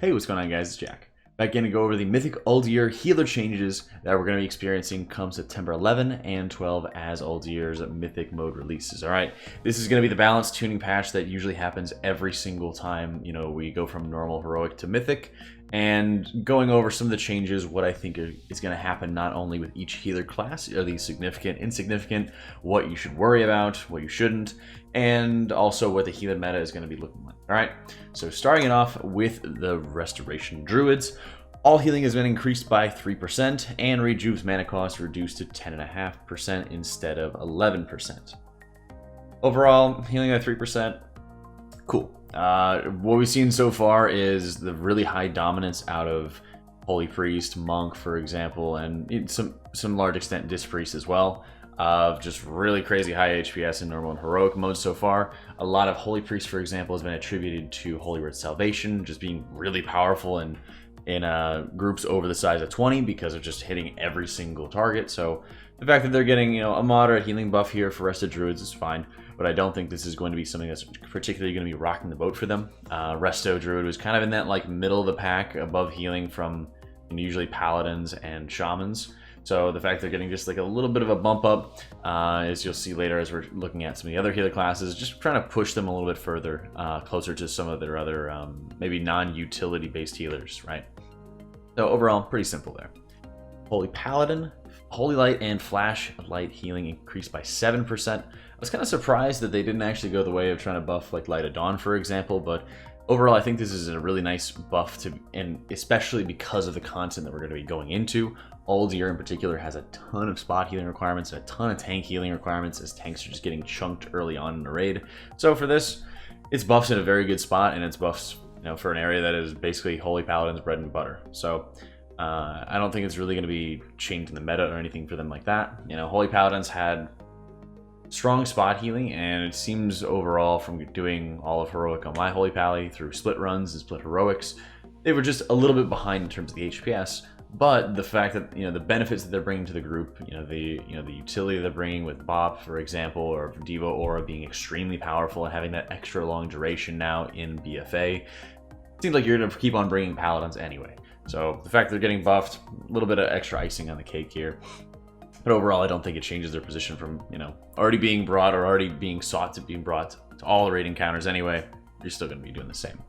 Hey, what's going on, guys? It's Jack. Back in to go over the Mythic Uldir healer changes that we're going to be experiencing come September 11 and 12 as Uldir's Mythic mode releases. All right, this is going to be the balance tuning patch that usually happens every single time, we go from normal heroic to Mythic, and going over some of the changes, what I think is going to happen not only with each healer class, are these significant, insignificant, what you should worry about, what you shouldn't, and also what the healer meta is going to be looking like. All right, so starting it off with the Restoration Druids. All healing has been increased by 3%, and Rejuve's mana cost reduced to 10.5% instead of 11%. Overall, healing at 3%, cool. What we've seen so far is the really high dominance out of Holy Priest, Monk, for example, and in some large extent Disc Priest as well. Of just really crazy high HPS in normal and heroic mode so far. A lot of Holy Priest, for example, has been attributed to Holy Word Salvation, just being really powerful in groups over the size of 20 because of just hitting every single target. So the fact that they're getting a moderate healing buff here for Resto Druids is fine, but I don't think this is going to be something that's particularly going to be rocking the boat for them. Resto Druid was kind of in that middle of the pack above healing from usually Paladins and Shamans. So the fact they're getting just a little bit of a bump up, as you'll see later as we're looking at some of the other healer classes, just trying to push them a little bit further, closer to some of their other maybe non-utility based healers, right? So overall, pretty simple there. Holy Paladin, Holy Light and Flash Light healing increased by 7%. I was kind of surprised that they didn't actually go the way of trying to buff Light of Dawn, for example, but overall, I think this is a really nice buff and especially because of the content that we're going to be going into. Uldir in particular has a ton of spot healing requirements and a ton of tank healing requirements, as tanks are just getting chunked early on in the raid. So for this, it's buffs in a very good spot, and it's buffs, for an area that is basically Holy Paladin's bread and butter. So I don't think it's really going to be changing the meta or anything for them like that. Holy Paladins had strong spot healing, and it seems overall from doing all of heroic on my Holy Pally through split runs and split heroics, they were just a little bit behind in terms of the HPS. But the fact that the benefits that they're bringing to the group, the utility they're bringing with Bop, for example, or Devo Aura being extremely powerful and having that extra long duration now in BfA, it seems like you're going to keep on bringing Paladins anyway. So the fact that they're getting buffed, a little bit of extra icing on the cake here. But overall, I don't think it changes their position from, already being brought or already being sought to being brought to all the raid encounters anyway. You're still going to be doing the same.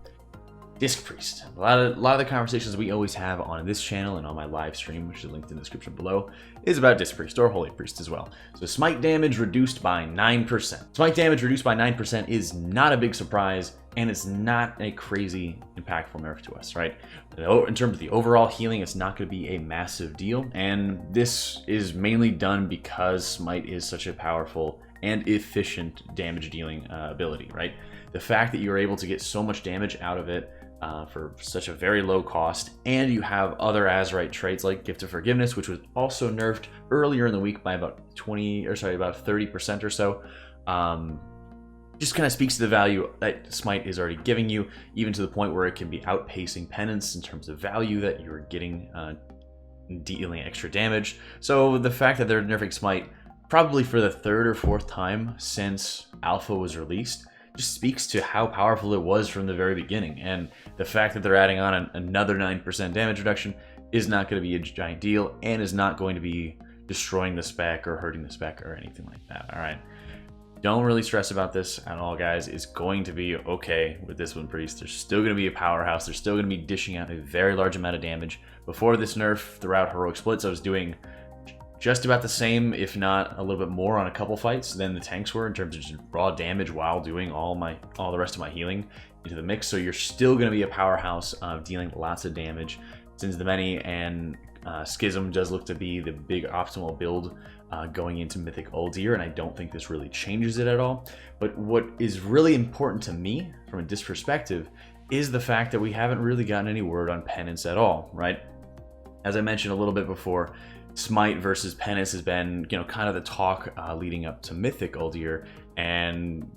Disc Priest. A lot of the conversations we always have on this channel and on my live stream, which is linked in the description below, is about Disc Priest or Holy Priest as well. So smite damage reduced by 9%. Smite damage reduced by 9% is not a big surprise, and it's not a crazy impactful nerf to us, right? In terms of the overall healing, it's not going to be a massive deal, and this is mainly done because smite is such a powerful and efficient damage dealing ability, right? The fact that you're able to get so much damage out of it for such a very low cost, and you have other Azerite traits like Gift of Forgiveness, which was also nerfed earlier in the week by about 30% or so, just kind of speaks to the value that Smite is already giving you, even to the point where it can be outpacing Penance in terms of value that you're getting, dealing extra damage. So the fact that they're nerfing Smite probably for the third or fourth time since Alpha was released just speaks to how powerful it was from the very beginning, and the fact that they're adding on another 9% damage reduction is not going to be a giant deal and is not going to be destroying the spec or hurting the spec or anything like that. All right, don't really stress about this at all, guys. It's going to be okay with this one Priest. They're still going to be a powerhouse. They're still going to be dishing out a very large amount of damage. Before this nerf, throughout heroic splits, I was doing just about the same, if not a little bit more, on a couple fights than the tanks were in terms of just raw damage while doing all the rest of my healing into the mix. So you're still going to be a powerhouse of dealing lots of damage. Since the many and Schism does look to be the big optimal build going into Mythic Uldir, and I don't think this really changes it at all. But what is really important to me from a disc perspective is the fact that we haven't really gotten any word on Penance at all, right? As I mentioned a little bit before, Smite versus Penance has been, kind of the talk leading up to Mythic Uldir, and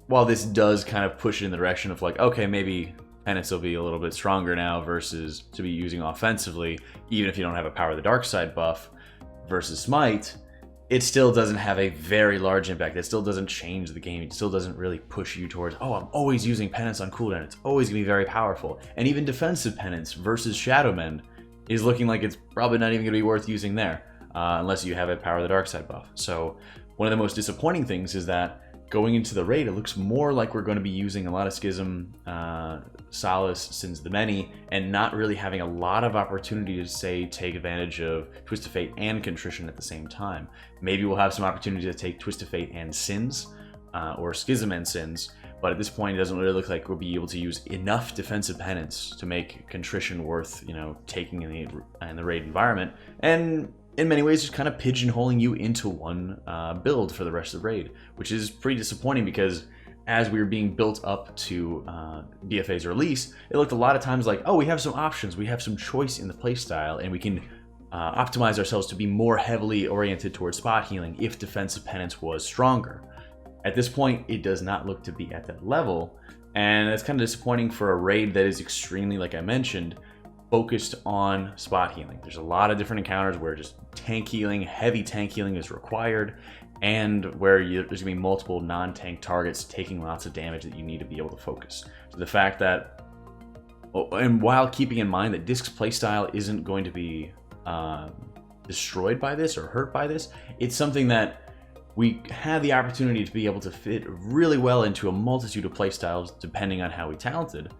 while this does kind of push it in the direction of okay, maybe Penance will be a little bit stronger now versus to be using offensively, even if you don't have a Power of the Dark Side buff versus Smite, it still doesn't have a very large impact. It still doesn't change the game. It still doesn't really push you towards, oh, I'm always using penance on cooldown. It's always gonna be very powerful. And even defensive penance versus Shadowmen is looking like it's probably not even gonna be worth using there, unless you have a Power of the Dark Side buff. So one of the most disappointing things is that going into the raid, it looks more like we're going to be using a lot of Schism, Solace, Sins of the Many, and not really having a lot of opportunity to, say, take advantage of Twist of Fate and Contrition at the same time. Maybe we'll have some opportunity to take Twist of Fate and Sins, or Schism and Sins, but at this point, it doesn't really look like we'll be able to use enough defensive penance to make Contrition worth, you know, taking in the raid environment, and in many ways just kind of pigeonholing you into one build for the rest of the raid, which is pretty disappointing because as we were being built up to BfA's release, it looked a lot of times like, oh, we have some options, we have some choice in the playstyle, and we can optimize ourselves to be more heavily oriented towards spot healing if defensive penance was stronger. At this point, it does not look to be at that level, and it's kind of disappointing for a raid that is extremely, like I mentioned, focused on spot healing. There's a lot of different encounters where just tank healing, heavy tank healing is required, and where there's gonna be multiple non-tank targets taking lots of damage that you need to be able to focus. So the fact that, and while keeping in mind that Disc's playstyle isn't going to be destroyed by this or hurt by this, it's something that we had the opportunity to be able to fit really well into a multitude of playstyles depending on how we talented.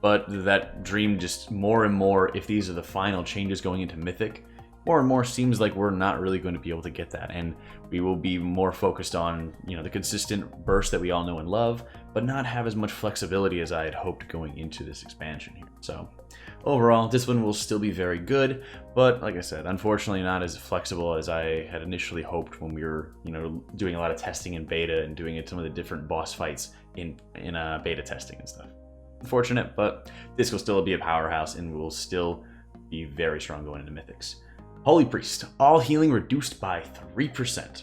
But that dream just more and more, if these are the final changes going into Mythic, more and more seems like we're not really going to be able to get that. And we will be more focused on, you know, the consistent burst that we all know and love, but not have as much flexibility as I had hoped going into this expansion here. So overall, Discipline will still be very good, but like I said, unfortunately not as flexible as I had initially hoped when we were, you know, doing a lot of testing in beta and doing some of the different boss fights in beta testing and stuff. Unfortunate, but this will still be a powerhouse and will still be very strong going into Mythics. Holy Priest, all healing reduced by 3%.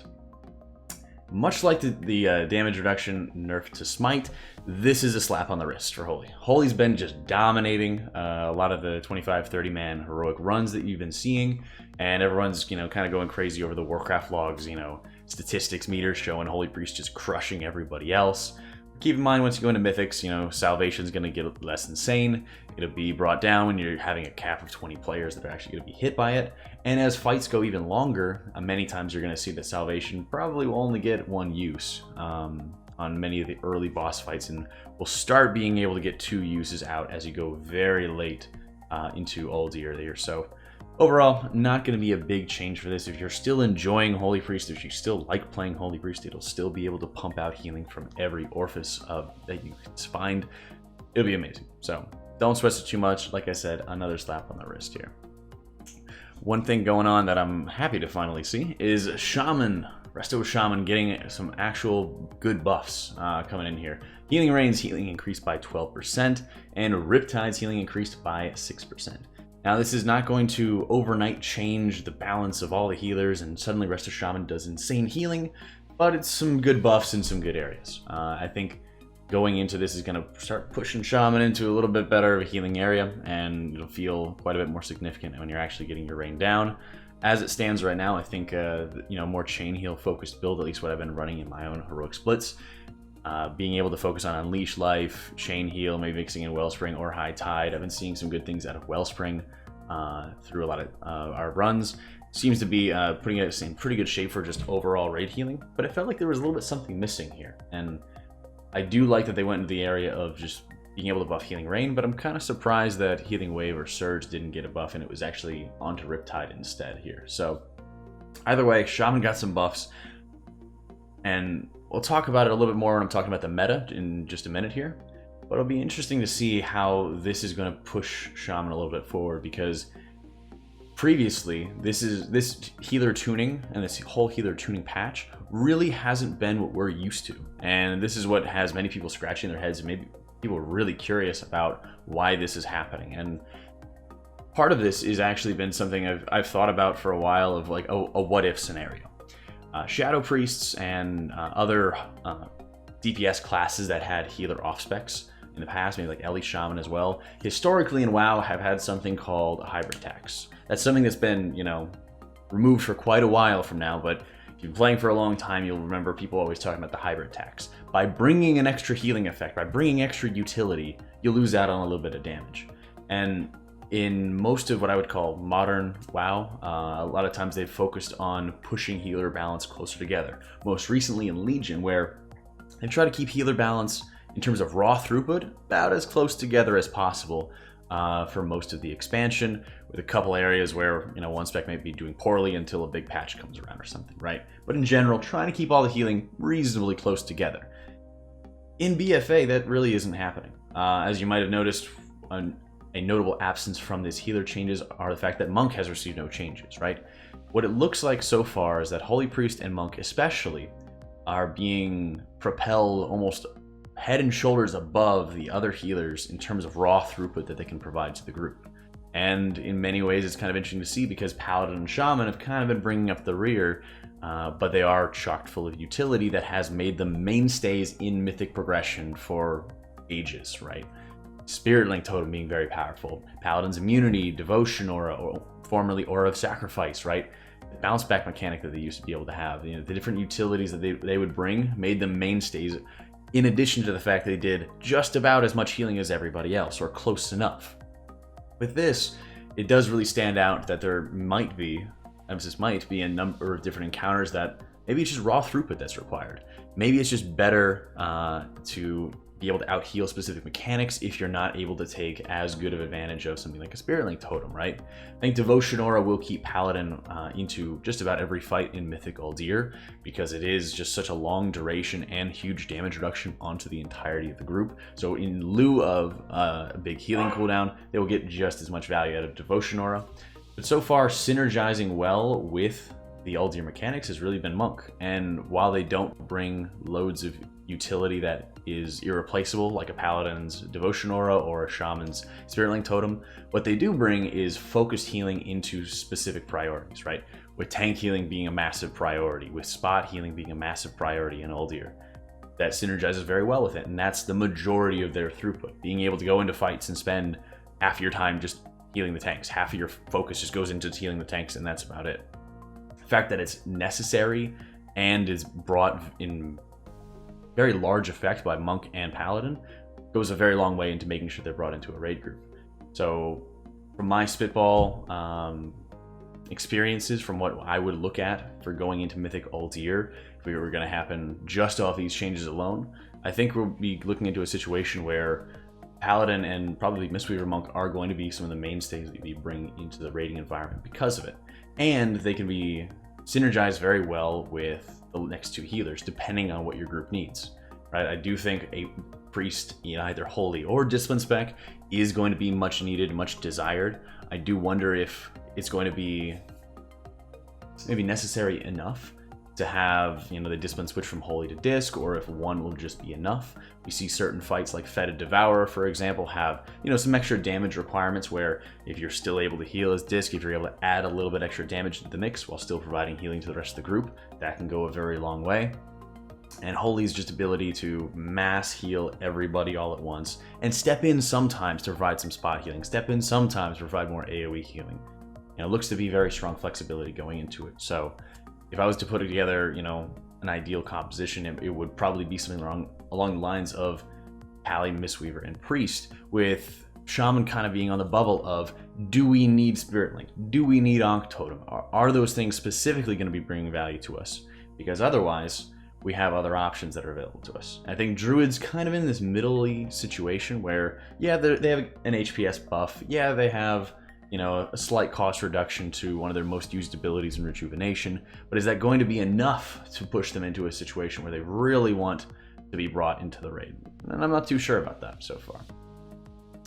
Much like the damage reduction nerf to Smite, this is a slap on the wrist for Holy. Holy's been just dominating a lot of the 25-30 man heroic runs that you've been seeing, and everyone's, you know, kind of going crazy over the Warcraft logs, you know, statistics meters showing Holy Priest just crushing everybody else. Keep in mind, once you go into Mythics, you know, Salvation's going to get less insane. It'll be brought down when you're having a cap of 20 players that are actually going to be hit by it. And as fights go even longer, many times you're going to see that Salvation probably will only get one use on many of the early boss fights, and will start being able to get 2 uses out as you go very late into Uldir there. So overall, not going to be a big change for this. If you're still enjoying Holy Priest, if you still like playing Holy Priest, it'll still be able to pump out healing from every orifice that you can find. It'll be amazing. So don't stress it too much. Like I said, another slap on the wrist here. One thing going on that I'm happy to finally see is Shaman, Resto Shaman, getting some actual good buffs coming in here. Healing Rain's healing increased by 12%, and Riptide's healing increased by 6%. Now, this is not going to overnight change the balance of all the healers, and suddenly Resto Shaman does insane healing, but it's some good buffs in some good areas. I think going into this is going to start pushing Shaman into a little bit better of a healing area, and it'll feel quite a bit more significant when you're actually getting your rain down. As it stands right now, I think you know, more chain heal focused build, at least what I've been running in my own heroic splits. Being able to focus on Unleash Life, Chain Heal, maybe mixing in Wellspring or High Tide. I've been seeing some good things out of Wellspring through a lot of our runs. Seems to be putting us in pretty good shape for just overall raid healing, but it felt like there was a little bit something missing here. And I do like that they went into the area of just being able to buff Healing Rain, but I'm kind of surprised that Healing Wave or Surge didn't get a buff and it was actually onto Riptide instead here. So either way, Shaman got some buffs, and we'll talk about it a little bit more when I'm talking about the meta in just a minute here. But it'll be interesting to see how this is going to push Shaman a little bit forward, because previously this healer tuning and this whole healer tuning patch really hasn't been what we're used to. And this is what has many people scratching their heads, and maybe people are really curious about why this is happening. And part of this has actually been something I've thought about for a while, of like a what if scenario. Shadow Priests and other DPS classes that had healer off specs in the past, maybe like Ellie Shaman as well, historically in WoW have had something called a hybrid tax. That's something that's been, you know, removed for quite a while from now, but If you've been playing for a long time, you'll remember people always talking about the hybrid tax. By bringing an extra healing effect, by bringing extra utility, you'll lose out on a little bit of damage. And in most of what I would call modern WoW, a lot of times they've focused on pushing healer balance closer together. Most recently in Legion, where they try to keep healer balance in terms of raw throughput about as close together as possible for most of the expansion, with a couple areas where, you know, one spec may be doing poorly until a big patch comes around or something, right? But in general, trying to keep all the healing reasonably close together. In BfA, that really isn't happening. As you might have noticed, a notable absence from these healer changes are the fact that Monk has received no changes, right? What it looks like so far is that Holy Priest and Monk especially are being propelled almost head and shoulders above the other healers in terms of raw throughput that they can provide to the group. And in many ways, it's kind of interesting to see because Paladin and Shaman have kind of been bringing up the rear, but they are chock full of utility that has made them mainstays in Mythic progression for ages, right? Spirit Link Totem being very powerful, Paladin's immunity, Devotion Aura, or formerly Aura of Sacrifice, right? The bounce back mechanic that they used to be able to have, you know, the different utilities that they would bring made them mainstays, in addition to the fact they did just about as much healing as everybody else, or close enough. With this, it does really stand out that there might be, emphasis might be, a number of different encounters that maybe it's just raw throughput that's required. Maybe it's just better to be able to out-heal specific mechanics if you're not able to take as good of advantage of something like a Spirit Link Totem, right? I think Devotion Aura will keep Paladin into just about every fight in Mythic Uldir, because it is just such a long duration and huge damage reduction onto the entirety of the group. So in lieu of a big healing cooldown, they will get just as much value out of Devotion Aura. But so far, synergizing well with the Uldir mechanics has really been Monk. And while they don't bring loads of utility that is irreplaceable, like a Paladin's Devotion Aura or a Shaman's Spirit Link Totem, what they do bring is focused healing into specific priorities, right? With tank healing being a massive priority, with spot healing being a massive priority in Uldir. That synergizes very well with it, and that's the majority of their throughput. Being able to go into fights and spend half your time just healing the tanks. Half of your focus just goes into healing the tanks, and that's about it. The fact that it's necessary and is brought in very large effect by Monk and Paladin goes a very long way into making sure they're brought into a raid group. So from my spitball experiences, from what I would look at for going into Mythic Uldir, if we were going to happen just off these changes alone, I think we'll be looking into a situation where Paladin and probably Mistweaver Monk are going to be some of the mainstays that we bring into the raiding environment because of it. And they can be synergized very well with the next two healers, depending on what your group needs, right? I do think a priest in either holy or discipline spec is going to be much needed, much desired. I do wonder if it's going to be maybe necessary enough to have, you know, the discipline switch from holy to disc, or if one will just be enough. We see certain fights like Fetid Devourer, for example, have, you know, some extra damage requirements where if you're still able to heal as disc, if you're able to add a little bit extra damage to the mix while still providing healing to the rest of the group, that can go a very long way. And Holy's just ability to mass heal everybody all at once and step in sometimes to provide some spot healing, step in sometimes to provide more AoE healing. You know, it looks to be very strong flexibility going into it. So if I was to put together, you know, an ideal composition, it would probably be something along the lines of Pally, Mistweaver, and Priest, with Shaman kind of being on the bubble of, do we need Spirit Link? Do we need Ankh Totem? Are those things specifically going to be bringing value to us? Because otherwise, we have other options that are available to us. I think Druid's kind of in this middle-y situation where, yeah, they have an HPS buff. Yeah, they have, you know, a slight cost reduction to one of their most used abilities in Rejuvenation, but is that going to be enough to push them into a situation where they really want to be brought into the raid? And I'm not too sure about that so far.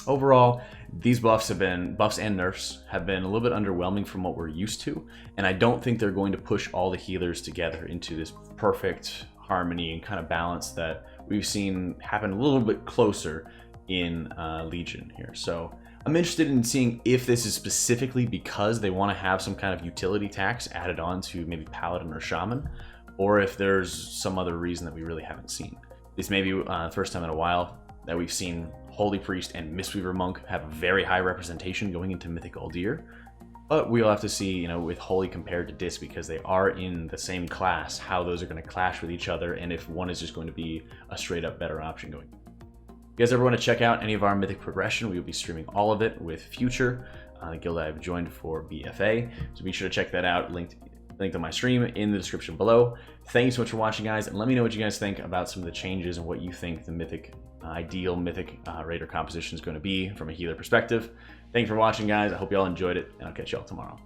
Overall, these buffs and nerfs have been a little bit underwhelming from what we're used to, and I don't think they're going to push all the healers together into this perfect harmony and kind of balance that we've seen happen a little bit closer in Legion here. So I'm interested in seeing if this is specifically because they want to have some kind of utility tax added on to maybe Paladin or Shaman, or if there's some other reason that we really haven't seen. This may be the first time in a while that we've seen Holy Priest and Mistweaver Monk have a very high representation going into Mythic Uldir. But we'll have to see, you know, with Holy compared to Dis, because they are in the same class, how those are going to clash with each other, and if one is just going to be a straight up better option going. If you guys ever want to check out any of our Mythic progression, we will be streaming all of it with Future, the guild I've joined for BfA. So be sure to check that out. Linked on my stream in the description below. Thank you so much for watching, guys, and let me know what you guys think about some of the changes and what you think the Mythic ideal Mythic Raider composition is going to be from a healer perspective. Thank you for watching, guys. I hope you all enjoyed it, and I'll catch you all tomorrow.